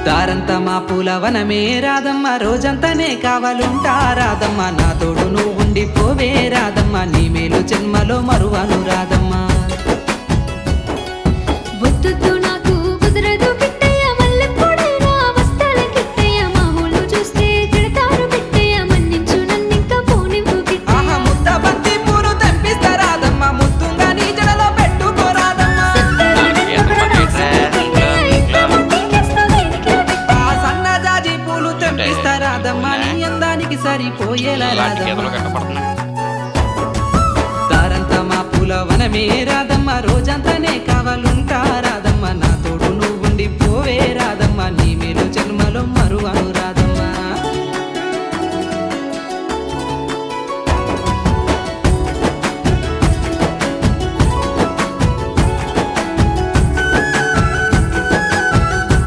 దారంతా మా పూలవనమే రాదమ్మ రోజంతానే కావాలుంటా రాదమ్మ నా తోడు నువ్వు ఉండిపోవే రాదమ్మ నీ మేలు జన్మలో మరువను రాదమ్మ వద్దు నాకు కుదరదు కిట్టయ్య మల్లెపూడైనా వస్తాల కిట్టయ్య మామూలు చూస్తే తిడతారు కిట్టయ్య మన్నించు నన్నింకా పోనివ్వు కిట్టయ్య ఆహా ముద్ద బంతి పూలు తెంపిస్తా రాదమ్మ ముద్దుగా నీ జడలో పెట్టుకోరాదమ్మ ఆ సన్నజాజి పూలు తెంపిస్తా రాదమ్మ నీ అందానికి సరిపోయేలా రాదమ్మ దారంతా మా పూలవనమే రాదమ్మ రోజంతానే కావాలుంటా రాదమ్మ నా తోడు నువ్వు ఉండిపోవే